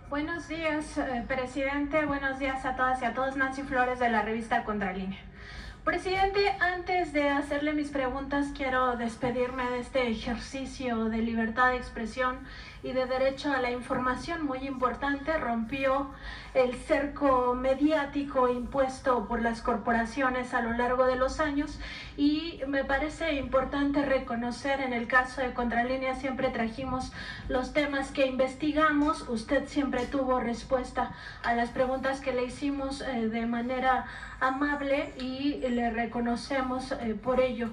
Buenos días, presidente. Buenos días a todas y a todos. Nancy Flores, de la revista Contralínea. Presidente, antes de hacerle mis preguntas, quiero despedirme de este ejercicio de libertad de expresión y de derecho a la información muy importante. Rompió el cerco mediático impuesto por las corporaciones a lo largo de los años, y me parece importante reconocer, en el caso de Contralínea siempre trajimos los temas que investigamos. Usted siempre tuvo respuesta a las preguntas que le hicimos de manera amable, y le reconocemos por ello.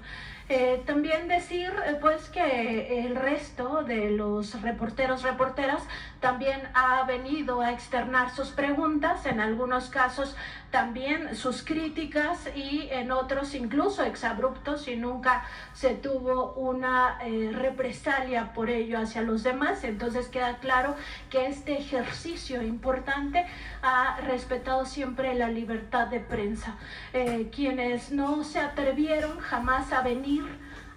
También decir pues que el resto de los reporteras también ha venido a externar sus preguntas, en algunos casos también sus críticas, y en otros incluso exabruptos, y nunca se tuvo una represalia por ello hacia los demás. Entonces queda claro que este ejercicio importante ha respetado siempre la libertad de prensa. Quienes no se atrevieron jamás a venir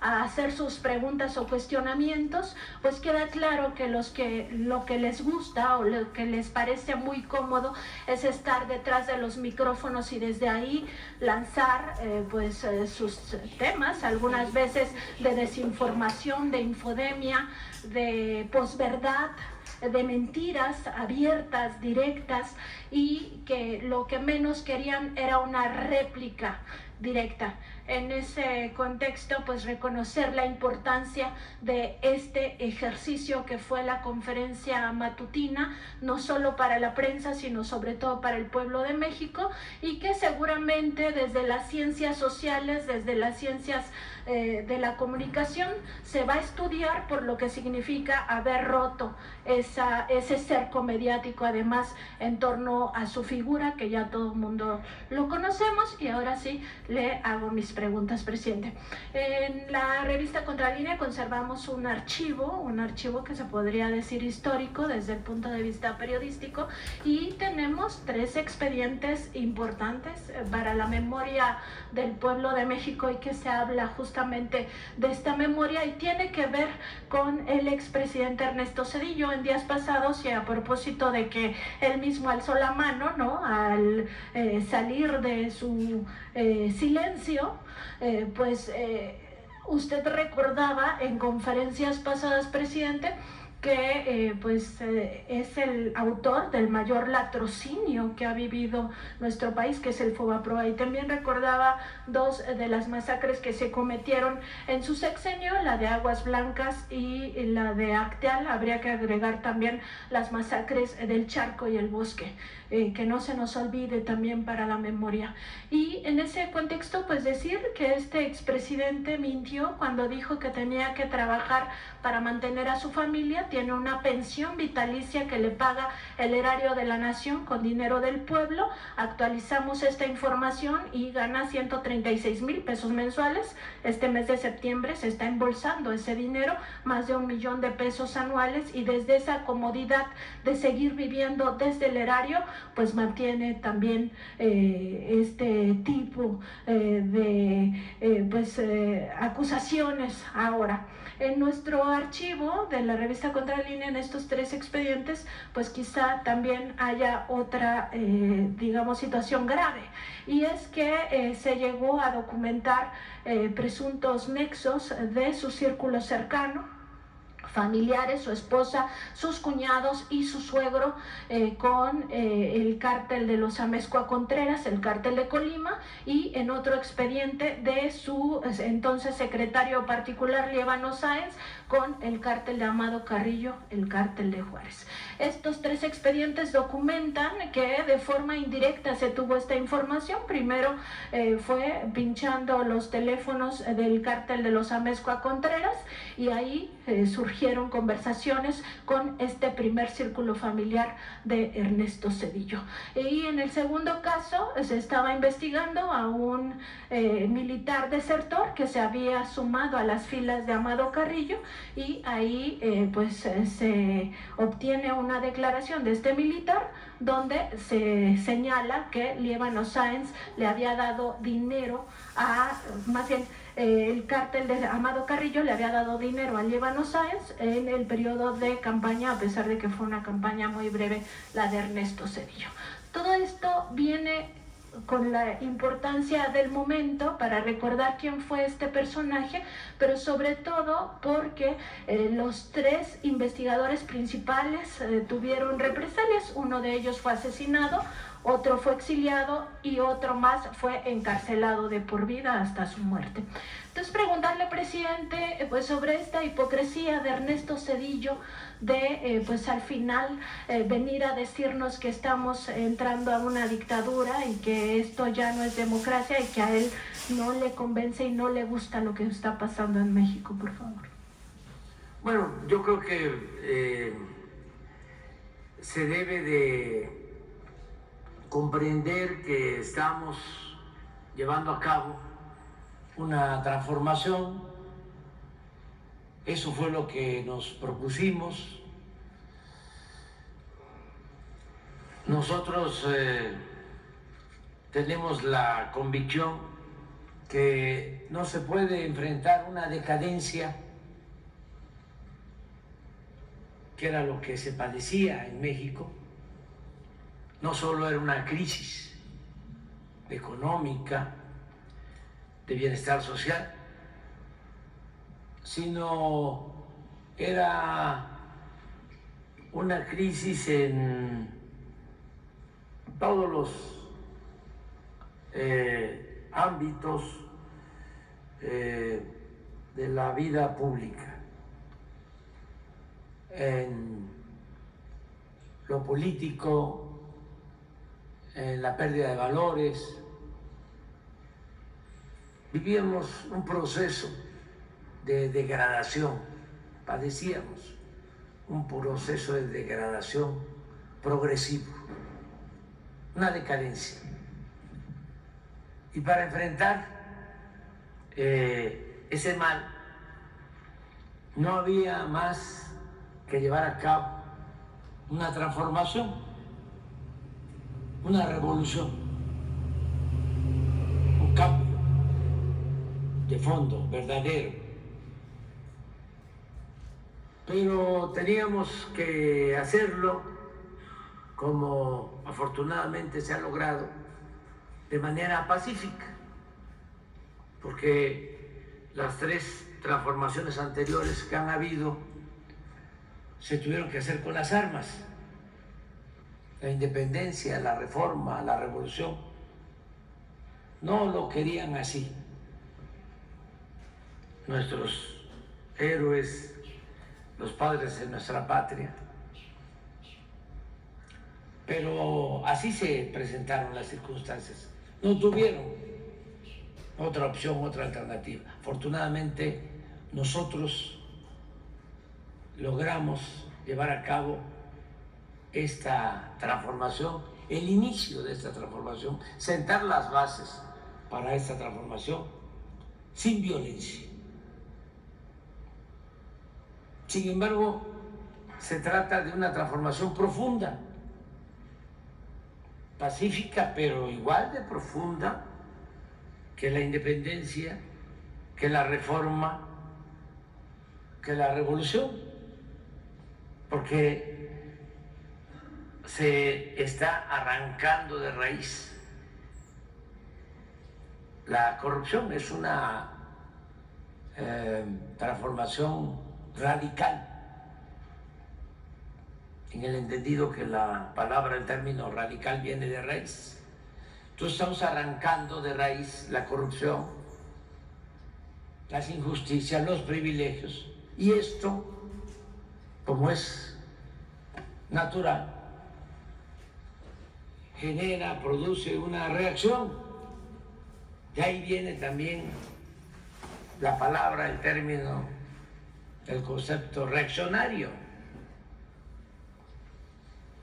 a hacer sus preguntas o cuestionamientos, pues queda claro que lo que les gusta o lo que les parece muy cómodo es estar detrás de los micrófonos y desde ahí lanzar sus temas, algunas veces de desinformación, de infodemia, de posverdad, de mentiras abiertas, directas, y que lo que menos querían era una réplica directa. En ese contexto, pues reconocer la importancia de este ejercicio que fue la conferencia matutina, no solo para la prensa, sino sobre todo para el pueblo de México, y que seguramente desde las ciencias sociales, desde las ciencias de la comunicación, se va a estudiar por lo que significa haber roto ese cerco mediático, además en torno a su figura, que ya todo el mundo lo conocemos. Y ahora sí le hago mis preguntas, presidente. En la revista Contralínea conservamos un archivo que se podría decir histórico desde el punto de vista periodístico, y tenemos 3 expedientes importantes para la memoria del pueblo de México, y que se habla justamente de esta memoria, y tiene que ver con el expresidente Ernesto Zedillo. En días pasados, y a propósito de que él mismo alzó la mano, ¿no?, al salir de su silencio, usted recordaba en conferencias pasadas, presidente, que es el autor del mayor latrocinio que ha vivido nuestro país, que es el Fobaproa, y también recordaba 2 de las masacres que se cometieron en su sexenio, la de Aguas Blancas y la de Acteal. Habría que agregar también las masacres del Charco y el Bosque, que no se nos olvide también para la memoria. Y en ese contexto, pues decir que este expresidente mintió cuando dijo que tenía que trabajar para mantener a su familia. Tiene una pensión vitalicia que le paga el erario de la nación con dinero del pueblo. Actualizamos esta información y gana 136,000 pesos mensuales. Este mes de septiembre se está embolsando ese dinero, más de 1 millón de pesos anuales, y desde esa comodidad de seguir viviendo desde el erario, pues mantiene también este tipo de acusaciones. Ahora, en nuestro archivo de la revista Contralínea, en estos 3 expedientes, pues quizá también haya otra, situación grave, y es que se llegó a documentar presuntos nexos de su círculo cercano, familiares, su esposa, sus cuñados y su suegro, con el cártel de los Amezcua Contreras, el cártel de Colima, y en otro expediente de su entonces secretario particular, Líbano Sáenz, con el cártel de Amado Carrillo, el cártel de Juárez. Estos 3 expedientes documentan que de forma indirecta se tuvo esta información. Primero fue pinchando los teléfonos del cártel de los Amezcua Contreras, y ahí surgieron conversaciones con este primer círculo familiar de Ernesto Zedillo. Y en el segundo caso se estaba investigando a un militar desertor que se había sumado a las filas de Amado Carrillo, y ahí se obtiene una declaración de este militar donde se señala que Líbano Sáenz le había dado dinero a, más bien, el cártel de Amado Carrillo le había dado dinero a Líbano Sáenz en el periodo de campaña, a pesar de que fue una campaña muy breve, la de Ernesto Zedillo. Todo esto viene con la importancia del momento para recordar quién fue este personaje, pero sobre todo porque los tres investigadores principales tuvieron represalias. Uno de ellos fue asesinado, otro fue exiliado y otro más fue encarcelado de por vida hasta su muerte. Entonces preguntarle, presidente, pues sobre esta hipocresía de Ernesto Zedillo de pues al final venir a decirnos que estamos entrando a una dictadura y que esto ya no es democracia y que a él no le convence y no le gusta lo que está pasando en México, por favor. Bueno, yo creo que se debe de comprender que estamos llevando a cabo una transformación. Eso fue lo que nos propusimos. Nosotros tenemos la convicción que no se puede enfrentar una decadencia, que era lo que se padecía en México. No solo era una crisis económica, de bienestar social, sino era una crisis en todos los ámbitos de la vida pública, en lo político, en la pérdida de valores. Vivíamos un proceso de degradación, padecíamos un proceso de degradación progresivo, una decadencia. Y para enfrentar ese mal, no había más que llevar a cabo una transformación, una revolución, un cambio de fondo, verdadero. Pero teníamos que hacerlo, como afortunadamente se ha logrado, de manera pacífica, porque las tres transformaciones anteriores que han habido se tuvieron que hacer con las armas. La independencia, la reforma, la revolución, no lo querían así nuestros héroes, los padres de nuestra patria. Pero así se presentaron las circunstancias. No tuvieron otra opción, otra alternativa. Afortunadamente, nosotros logramos llevar a cabo esta transformación, el inicio de esta transformación, sentar las bases para esta transformación sin violencia. Sin embargo, se trata de una transformación profunda, pacífica, pero igual de profunda que la independencia, que la reforma, que la revolución, porque se está arrancando de raíz la corrupción. Es una transformación radical, en el entendido que la palabra, el término radical viene de raíz. Entonces estamos arrancando de raíz la corrupción, las injusticias, los privilegios, y esto, como es natural, genera, produce una reacción. De ahí viene también la palabra, el término, el concepto reaccionario.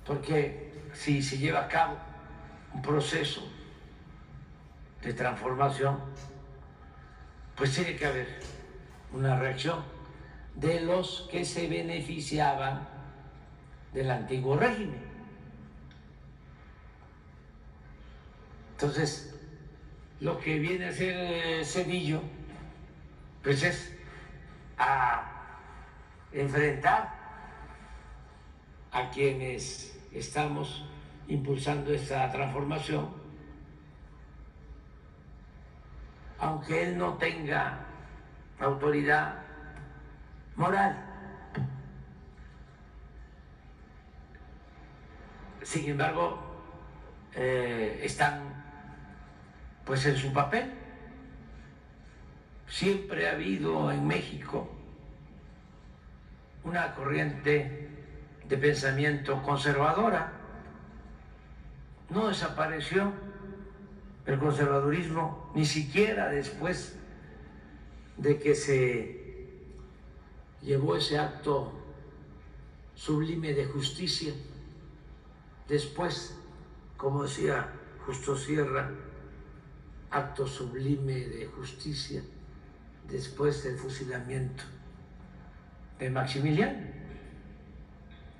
Porque si se lleva a cabo un proceso de transformación, pues tiene que haber una reacción de los que se beneficiaban del antiguo régimen. Entonces, lo que viene a ser Zedillo pues es a enfrentar a quienes estamos impulsando esta transformación, aunque él no tenga autoridad moral. Sin embargo, están pues en su papel. Siempre ha habido en México una corriente de pensamiento conservadora. No desapareció el conservadurismo ni siquiera después de que se llevó ese acto sublime de justicia. Después, como decía Justo Sierra, acto sublime de justicia después del fusilamiento de Maximiliano.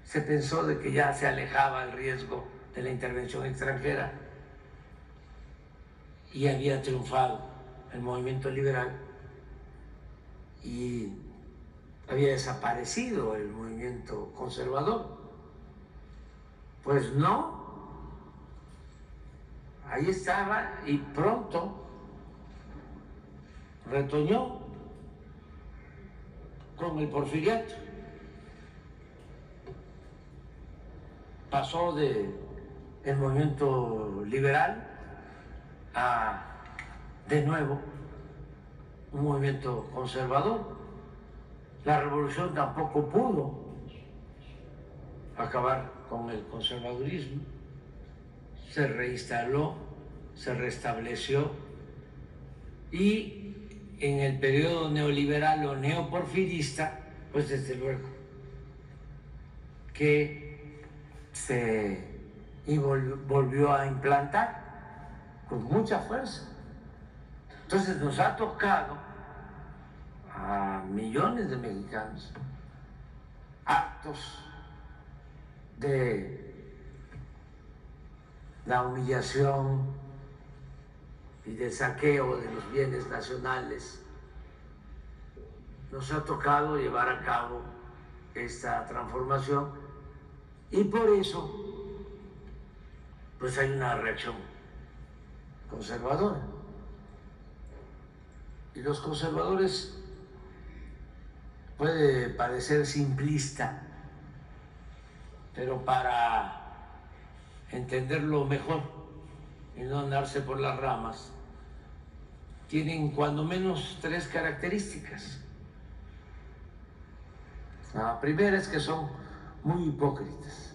Se pensó de que ya se alejaba el riesgo de la intervención extranjera y había triunfado el movimiento liberal y había desaparecido el movimiento conservador. Pues no, ahí estaba y pronto retoñó con el porfiriato. Pasó del movimiento liberal a, de nuevo, un movimiento conservador. La revolución tampoco pudo acabar con el conservadurismo. Se reinstaló, se restableció y en el periodo neoliberal o neoporfirista, pues desde luego que se volvió a implantar con mucha fuerza. Entonces nos ha tocado a millones de mexicanos actos de la humillación y del saqueo de los bienes nacionales. Nos ha tocado llevar a cabo esta transformación y por eso pues hay una reacción conservadora. Y los conservadores, puede parecer simplista, pero para entenderlo mejor y no andarse por las ramas, tienen cuando menos 3 características. La primera es que son muy hipócritas.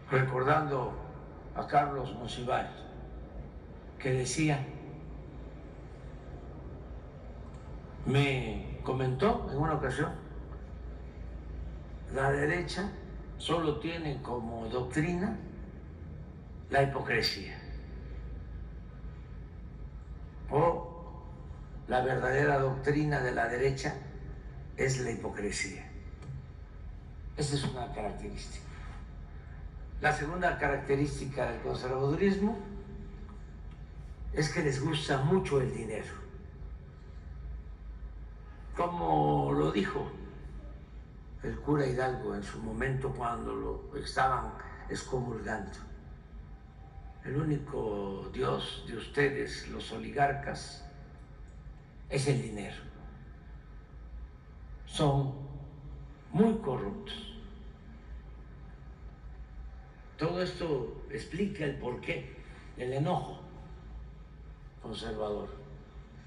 Recordando a Carlos Monsiváis, que decía, me comentó en una ocasión, la derecha solo tiene como doctrina la hipocresía, o la verdadera doctrina de la derecha es la hipocresía. Esa es una característica. La segunda característica del conservadurismo es que les gusta mucho el dinero. Como lo dijo el cura Hidalgo en su momento cuando lo estaban excomulgando: el único Dios de ustedes, los oligarcas, es el dinero. Son muy corruptos. Todo esto explica el porqué del enojo conservador.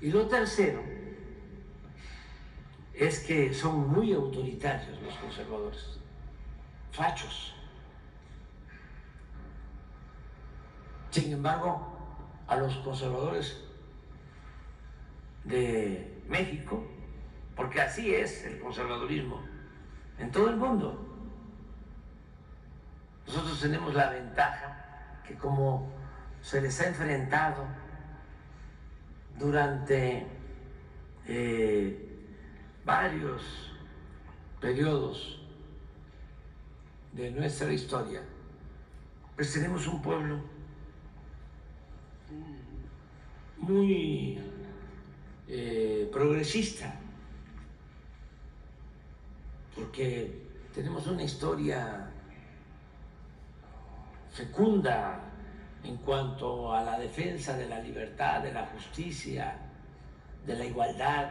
Y lo tercero es que son muy autoritarios los conservadores, fachos. Sin embargo, a los conservadores de México, porque así es el conservadurismo en todo el mundo, nosotros tenemos la ventaja que como se les ha enfrentado durante varios periodos de nuestra historia, pues tenemos un pueblo muy progresista, porque tenemos una historia fecunda en cuanto a la defensa de la libertad, de la justicia, de la igualdad,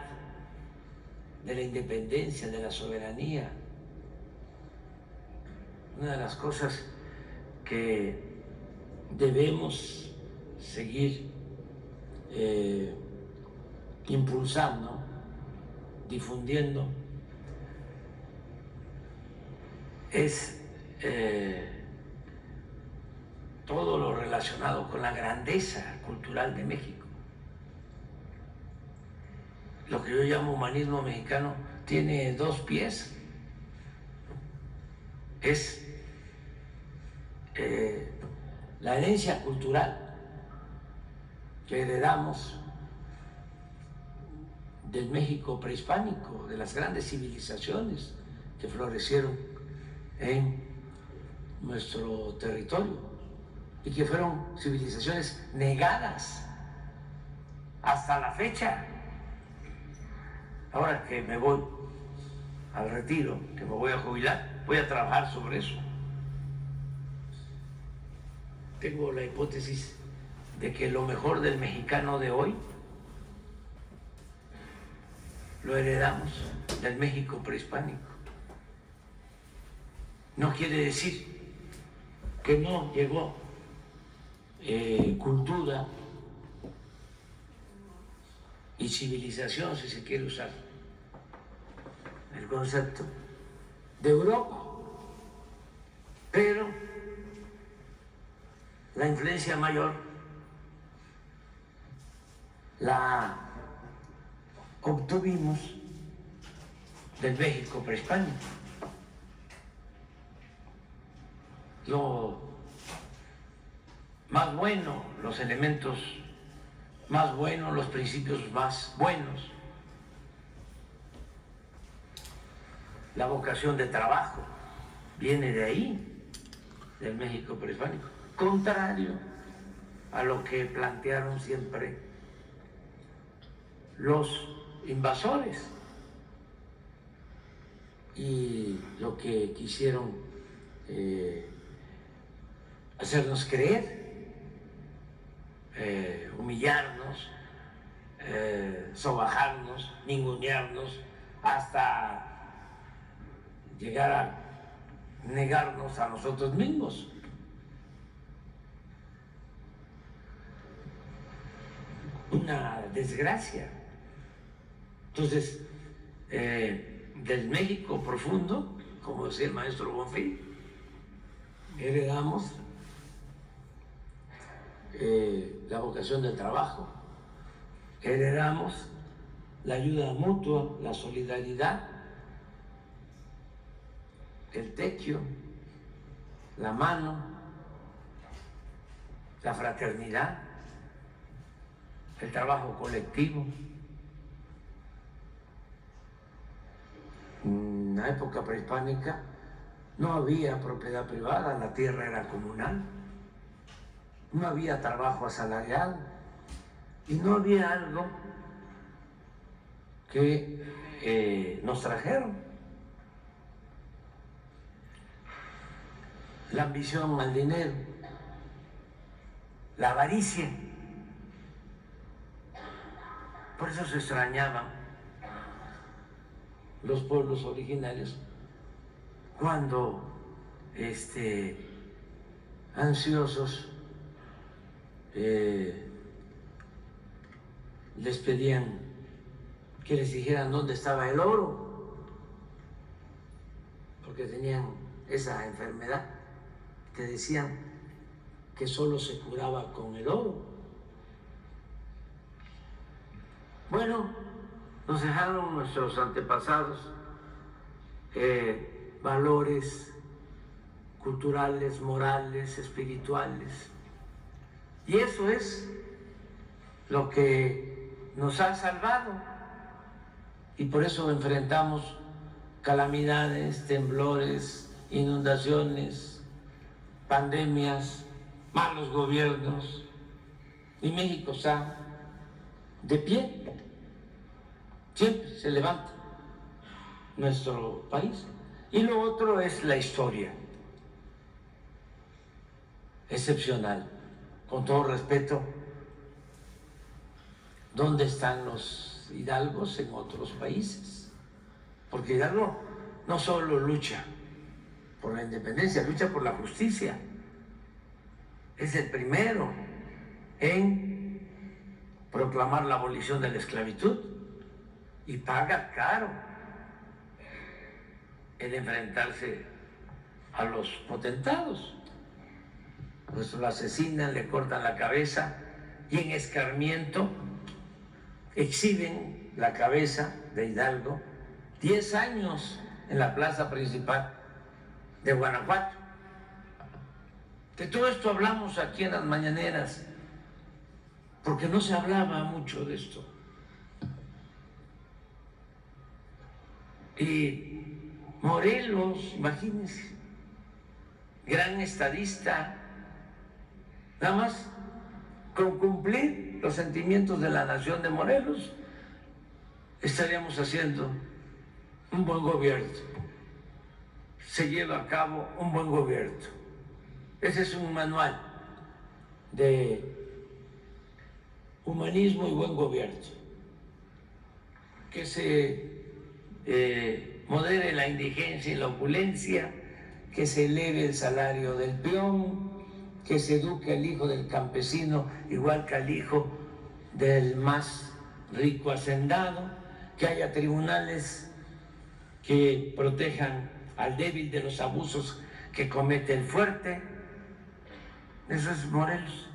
de la independencia, de la soberanía. Una de las cosas que debemos seguir impulsando, difundiendo, es todo lo relacionado con la grandeza cultural de México. Lo que yo llamo humanismo mexicano tiene dos pies. Es la herencia cultural que heredamos del México prehispánico, de las grandes civilizaciones que florecieron en nuestro territorio y que fueron civilizaciones negadas hasta la fecha. Ahora que me voy al retiro, que me voy a jubilar, voy a trabajar sobre eso. Tengo la hipótesis de que lo mejor del mexicano de hoy lo heredamos del México prehispánico. No quiere decir que no llegó cultura y civilización, si se quiere usar el concepto, de Europa, pero la influencia mayor la obtuvimos del México prehispánico. Lo más bueno, los elementos más buenos, los principios más buenos, la vocación de trabajo viene de ahí, del México prehispánico, contrario a lo que plantearon siempre los invasores y lo que quisieron hacernos creer, humillarnos, sobajarnos, ningunearnos, hasta llegar a negarnos a nosotros mismos. Una desgracia. Entonces, del México profundo, como decía el maestro Bonfil, heredamos la vocación del trabajo, heredamos la ayuda mutua, la solidaridad, el tequio, la mano, la fraternidad, el trabajo colectivo. En la época prehispánica no había propiedad privada, la tierra era comunal, no había trabajo asalariado y no había algo que nos trajeron. La ambición al dinero, la avaricia. Por eso se extrañaban los pueblos originarios cuando ansiosos les pedían que les dijeran dónde estaba el oro, porque tenían esa enfermedad que decían que solo se curaba con el oro. Bueno, nos dejaron nuestros antepasados valores culturales, morales, espirituales. Y eso es lo que nos ha salvado. Y por eso enfrentamos calamidades, temblores, inundaciones, pandemias, malos gobiernos. Y México está de pie. siempre se levanta nuestro país. Y lo otro es la historia, excepcional, con todo respeto. ¿Dónde están los hidalgos en otros países? Porque Hidalgo no solo lucha por la independencia, lucha por la justicia. Es el primero en proclamar la abolición de la esclavitud y paga caro el enfrentarse a los potentados. Pues lo asesinan, le cortan la cabeza y en escarmiento exhiben la cabeza de Hidalgo 10 años en la plaza principal de Guanajuato. De todo esto hablamos aquí en las mañaneras, porque no se hablaba mucho de esto. Y Morelos, imagínense, gran estadista, nada más con cumplir los sentimientos de la nación de Morelos, estaríamos haciendo un buen gobierno. Se lleva a cabo un buen gobierno. Ese es un manual de humanismo y buen gobierno. Que se modere la indigencia y la opulencia, que se eleve el salario del peón, que se eduque al hijo del campesino igual que al hijo del más rico hacendado, que haya tribunales que protejan al débil de los abusos que comete el fuerte. Eso es Morelos.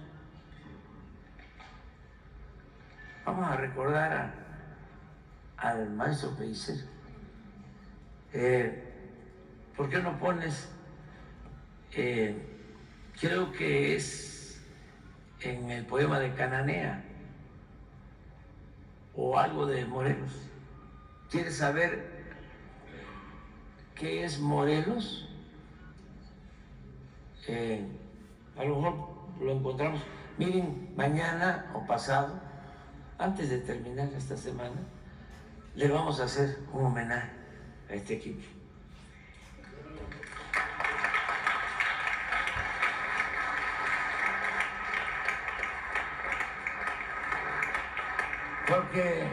Vamos a recordar al maestro Pellicer. ¿Por qué no pones, creo que es en el poema de Cananea o algo de Morelos? ¿Quieres saber qué es Morelos? A lo mejor lo encontramos. Miren, mañana o pasado, antes de terminar esta semana, le vamos a hacer un homenaje a este equipo. Porque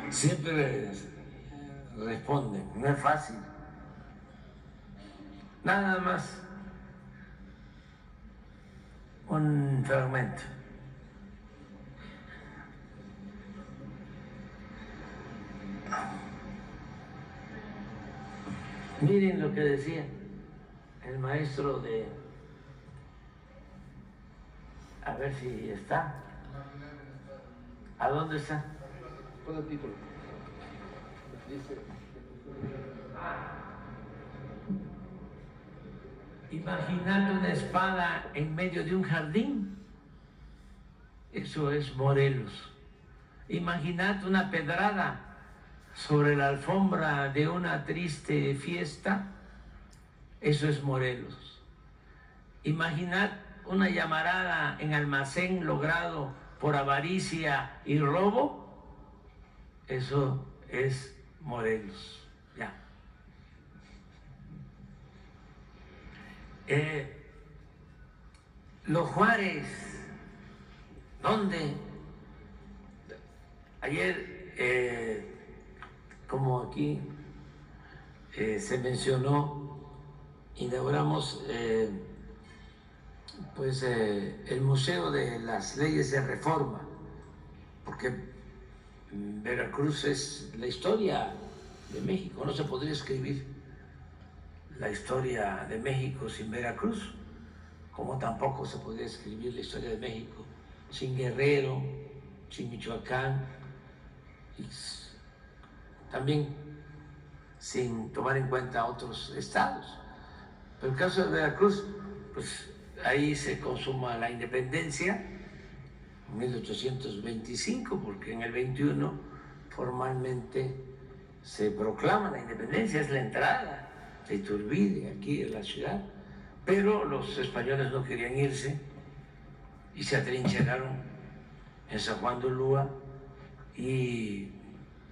siempre responden, no es fácil. Nada más un fragmento. Miren lo que decía el maestro de... A ver si está. ¿A dónde está? Pon el título. Dice... Imaginando una espada en medio de un jardín. Eso es Morelos. Imaginad una pedrada sobre la alfombra de una triste fiesta. Eso es Morelos. Imaginad una llamarada en almacén logrado por avaricia y robo. Eso es Morelos. Ya. Los Juárez, ¿dónde? Ayer, como aquí se mencionó, inauguramos el Museo de las Leyes de Reforma, porque Veracruz es la historia de México. No se podría escribir la historia de México sin Veracruz, como tampoco se podría escribir la historia de México sin Guerrero, sin Michoacán, y también sin tomar en cuenta otros estados. Pero el caso de Veracruz, pues ahí se consuma la independencia en 1825, porque en el 21 formalmente se proclama la independencia, es la entrada de Iturbide aquí en la ciudad, pero los españoles no querían irse y se atrincheraron en San Juan de Ulúa y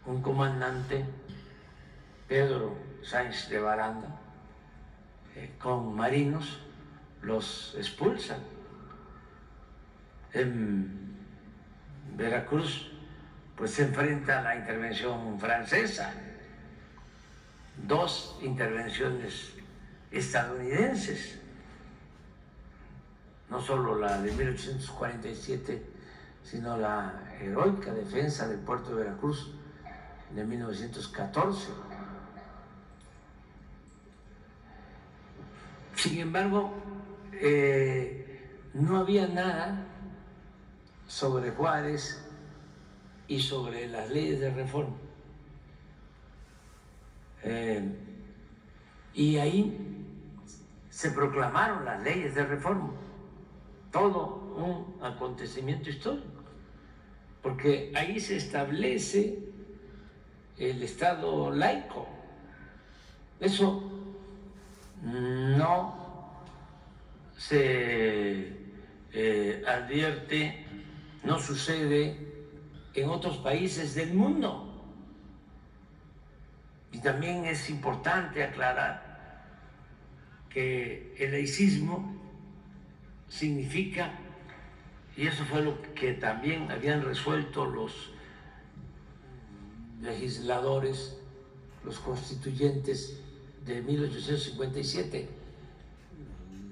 un comandante, Pedro Sáenz de Baranda, con marinos los expulsan. En Veracruz pues se enfrenta a la intervención francesa, 2 intervenciones estadounidenses, no solo la de 1847, sino la heroica defensa del puerto de Veracruz de 1914. Sin embargo, no había nada sobre Juárez y sobre las leyes de reforma. Y ahí se proclamaron las leyes de reforma, todo un acontecimiento histórico, porque ahí se establece el Estado laico. Eso no se advierte, no sucede en otros países del mundo. Y también es importante aclarar que el laicismo significa, y eso fue lo que también habían resuelto los legisladores, los constituyentes de 1857,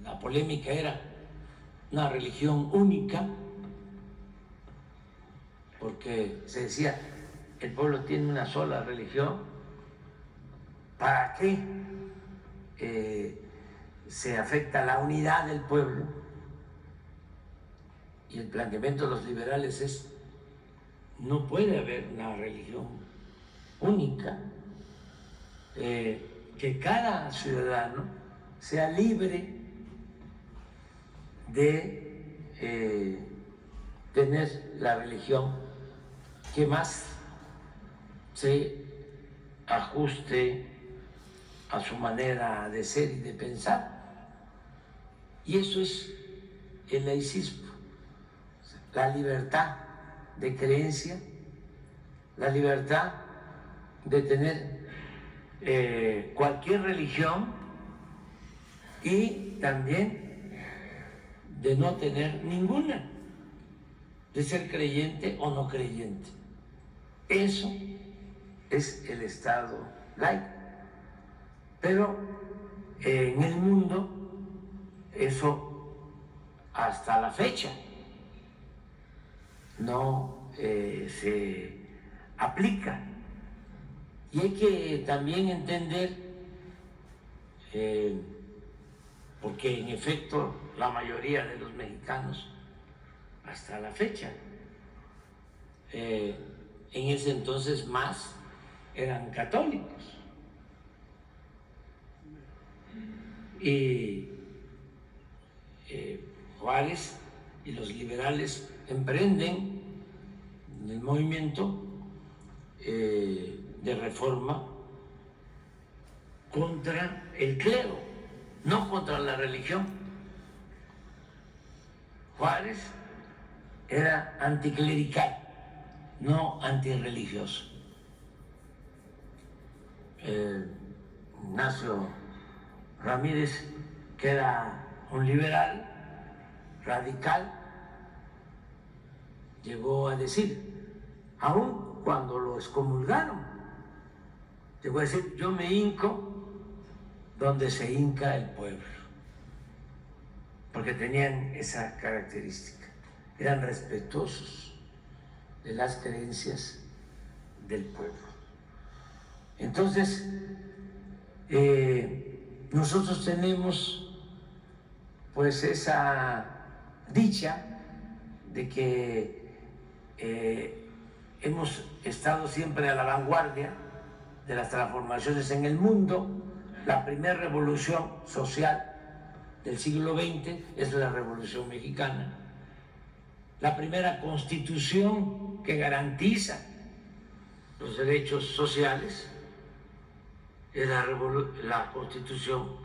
la polémica era una religión única, porque se decía, el pueblo tiene una sola religión, ¿para qué se afecta la unidad del pueblo? Y el planteamiento de los liberales es, no puede haber una religión única, que cada ciudadano sea libre de tener la religión que más se ajuste a su manera de ser y de pensar. Y eso es el laicismo, la libertad de creencia, la libertad de tener cualquier religión y también de no tener ninguna, de ser creyente o no creyente. Eso es el Estado laico. Pero en el mundo eso hasta la fecha no se aplica. Y hay que también entender, porque en efecto la mayoría de los mexicanos hasta la fecha, en ese entonces más eran católicos. Y Juárez y los liberales emprenden el movimiento de reforma contra el clero, no contra la religión. Juárez era anticlerical, no antirreligioso. Ignacio Ramírez, que era un liberal radical, llegó a decir, aun cuando lo excomulgaron, llegó a decir, yo me hinco donde se hinca el pueblo, porque tenían esa característica, eran respetuosos de las creencias del pueblo. Entonces, nosotros tenemos pues esa dicha de que hemos estado siempre a la vanguardia de las transformaciones en el mundo. La primera revolución social del siglo XX es la Revolución Mexicana. La primera constitución que garantiza los derechos sociales es la Constitución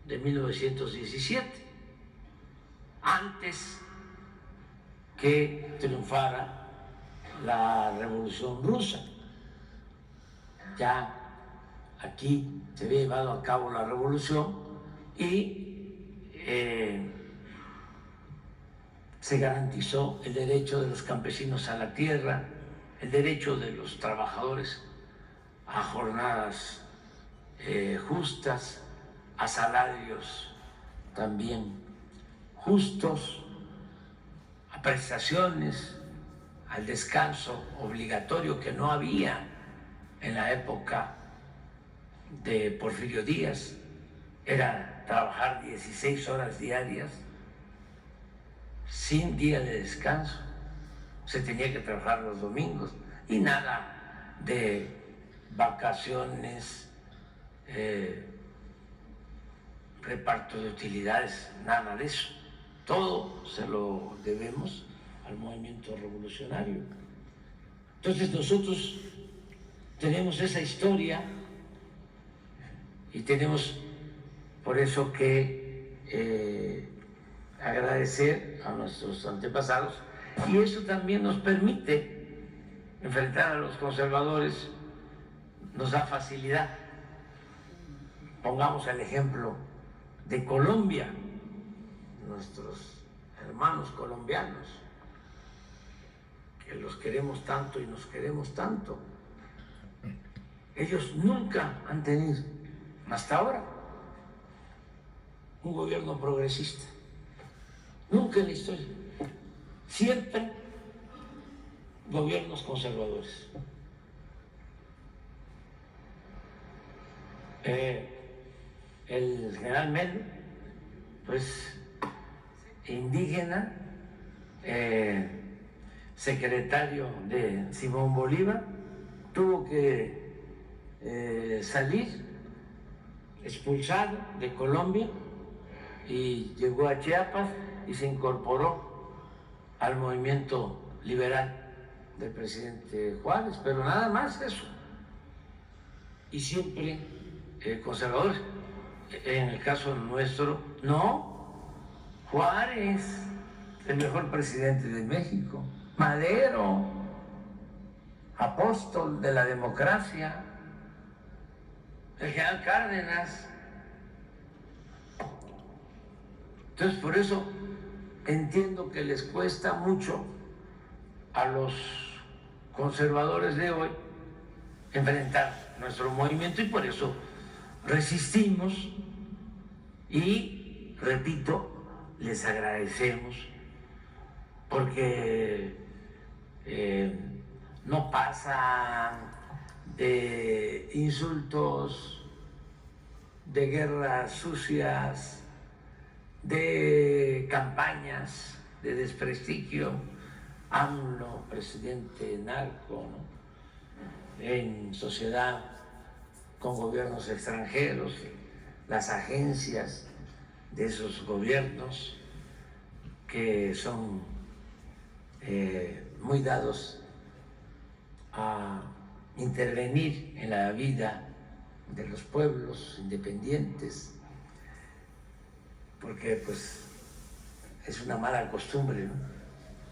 de 1917, antes que triunfara la Revolución Rusa. Ya aquí se había llevado a cabo la revolución y se garantizó el derecho de los campesinos a la tierra, el derecho de los trabajadores a jornadas justas, a salarios también justos, a prestaciones, al descanso obligatorio que no había en la época de Porfirio Díaz. Era trabajar 16 horas diarias sin día de descanso. Se tenía que trabajar los domingos y nada de vacaciones, reparto de utilidades, nada de eso. Todo se lo debemos al movimiento revolucionario. Entonces nosotros tenemos esa historia y tenemos por eso que agradecer a nuestros antepasados, y eso también nos permite enfrentar a los conservadores, nos da facilidad. Pongamos el ejemplo de Colombia, nuestros hermanos colombianos, que los queremos tanto y nos queremos tanto. Ellos nunca han tenido, hasta ahora, un gobierno progresista. Nunca en la historia. Siempre gobiernos conservadores. El general Mel, pues indígena, secretario de Simón Bolívar, tuvo que salir expulsado de Colombia y llegó a Chiapas y se incorporó al movimiento liberal del presidente Juárez, pero nada más eso. Y siempre conservadores. En el caso nuestro, no. Juárez, el mejor presidente de México. Madero, apóstol de la democracia. El general Cárdenas. Entonces, por eso entiendo que les cuesta mucho a los conservadores de hoy enfrentar nuestro movimiento, y por eso resistimos y, repito, les agradecemos porque no pasan de insultos, de guerras sucias, de campañas de desprestigio. AMLO, presidente narco, ¿no? En sociedad con gobiernos extranjeros, las agencias de esos gobiernos que son muy dados a intervenir en la vida de los pueblos independientes, porque pues es una mala costumbre, ¿no?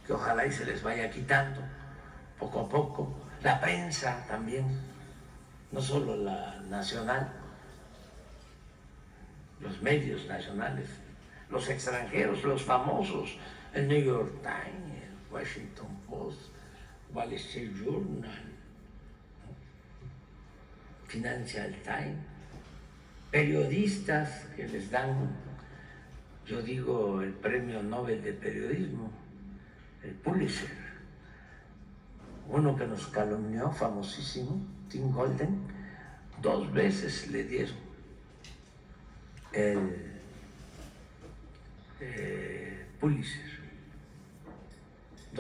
Que ojalá y se les vaya quitando poco a poco. La prensa también, no solo la nacional, los medios nacionales, los extranjeros, los famosos, el New York Times, el Washington Post, Wall Street Journal, Financial Times, periodistas que les dan, yo digo, el premio Nobel de Periodismo, el Pulitzer, uno que nos calumnió, famosísimo, Tim Golden, 2 veces le dieron el Pulitzer.